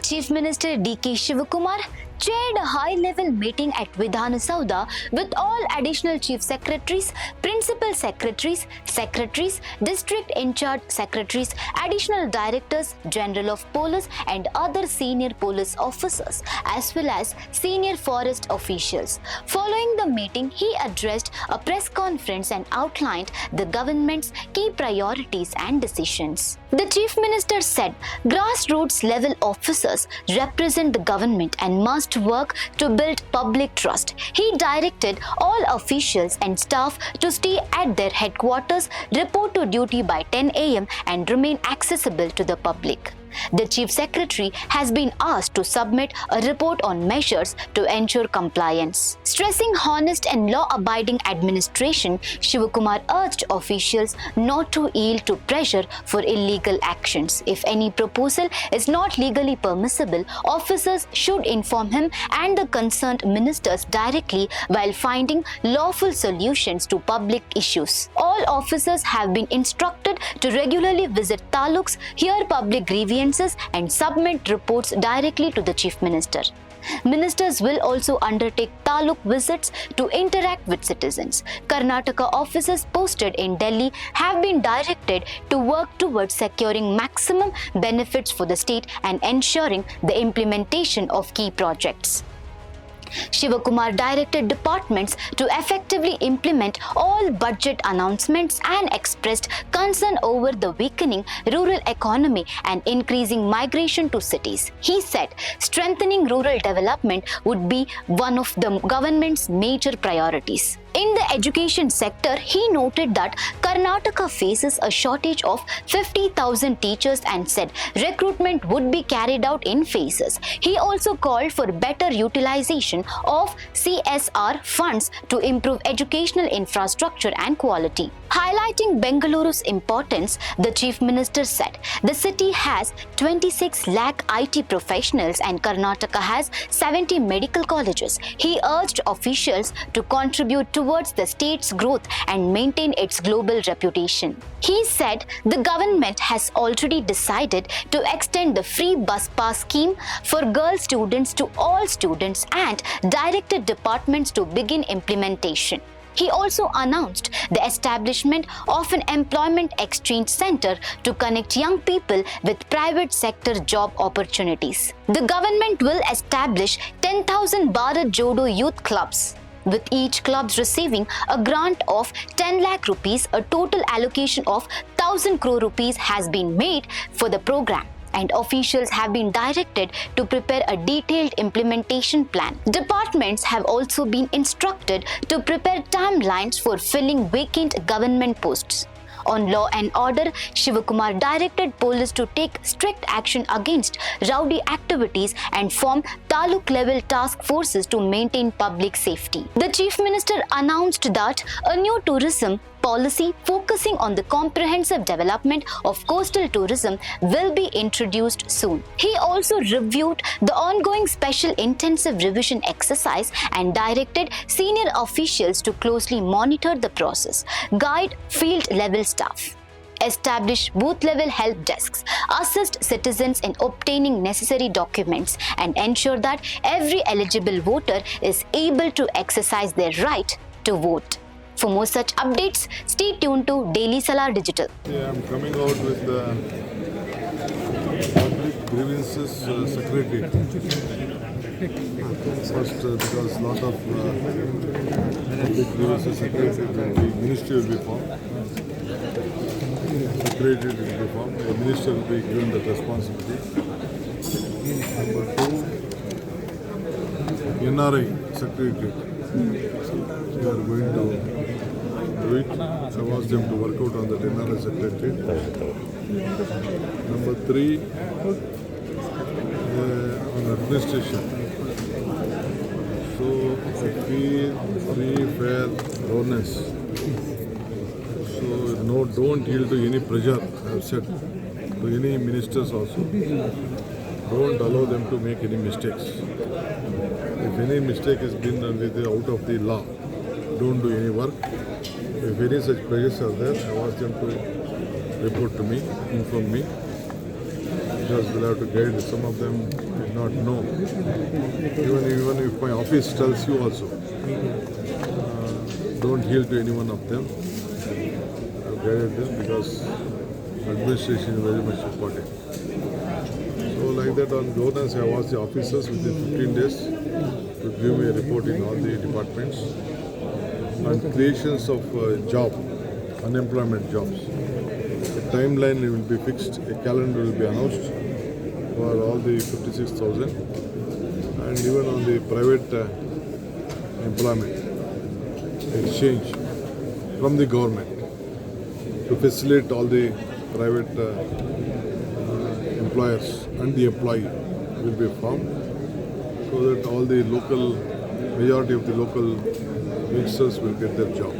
Chief Minister D.K. Shivakumar chaired a high-level meeting at Vidhana Soudha with all additional chief secretaries, principal secretaries, district in-charge secretaries, additional directors, general of police and other senior police officers as well as senior forest officials. Following the meeting, he addressed a press conference and outlined the government's key priorities and decisions. The Chief Minister said grassroots level officers represent the government and must work to build public trust. He directed all officials and staff to stay at their headquarters, report to duty by 10 a.m. and remain accessible to the public. The Chief Secretary has been asked to submit a report on measures to ensure compliance. Stressing honest and law-abiding administration, Shivakumar urged officials not to yield to pressure for illegal actions. If any proposal is not legally permissible, officers should inform him and the concerned ministers directly while finding lawful solutions to public issues. All officers have been instructed to regularly visit taluks, hear public grievances and submit reports directly to the Chief Minister. Ministers will also undertake taluk visits to interact with citizens. Karnataka officers posted in Delhi have been directed to work towards securing maximum benefits for the state and ensuring the implementation of key projects. Shivakumar directed departments to effectively implement all budget announcements and expressed concern over the weakening rural economy and increasing migration to cities. He said strengthening rural development would be one of the government's major priorities. In the education sector, he noted that Karnataka faces a shortage of 50,000 teachers and said recruitment would be carried out in phases. He also called for better utilization of CSR funds to improve educational infrastructure and quality. Highlighting Bengaluru's importance, the Chief Minister said the city has 26 lakh IT professionals and Karnataka has 70 medical colleges. He urged officials to contribute towards the state's growth and maintain its global reputation. He said the government has already decided to extend the free bus pass scheme for girl students to all students and directed departments to begin implementation. He also announced the establishment of an employment exchange center to connect young people with private sector job opportunities. The government will establish 10,000 Bharat Jodo Youth Clubs, with each club receiving a grant of 10 lakh rupees. A total allocation of 1,000 crore rupees has been made for the program, and officials have been directed to prepare a detailed implementation plan. Departments have also been instructed to prepare timelines for filling vacant government posts. On law and order, Shivakumar directed police to take strict action against rowdy activities and form taluk-level task forces to maintain public safety. The Chief Minister announced that a new tourism policy focusing on the comprehensive development of coastal tourism will be introduced soon. He also reviewed the ongoing special intensive revision exercise and directed senior officials to closely monitor the process, guide field level staff, establish booth-level help desks, assist citizens in obtaining necessary documents, and ensure that every eligible voter is able to exercise their right to vote. For more such updates, stay tuned to Daily Salar Digital. Yeah, I'm coming out with the public grievances secretary. First, because a lot of public grievances secretary, the ministry will be formed. Secretary will be formed. The minister will be given the responsibility. Number 2, NRI secretary. We are going to do it. I asked them to work out on the NRI secretary. Number 3, on administration. So, free, fair, fairness. So, no, don't yield to any pressure, I have said, to any ministers also. Don't allow them to make any mistakes. If any mistake has been done out of the law, don't do any work. If any such pressures are there, I ask them to report to me, inform me. because we'll have to guide. Some of them did not know. Even if my office tells you also, don't yield to any one of them. I've guided them because administration is very much important. So like that on governance, I have asked the officers within 15 days to give me a report in all the departments on creations of unemployment jobs. A timeline will be fixed, a calendar will be announced for all the 56,000 and even on the private employment exchange from the government to facilitate all the private employers and the employee will be formed so that all the majority of the local youngsters will get their job.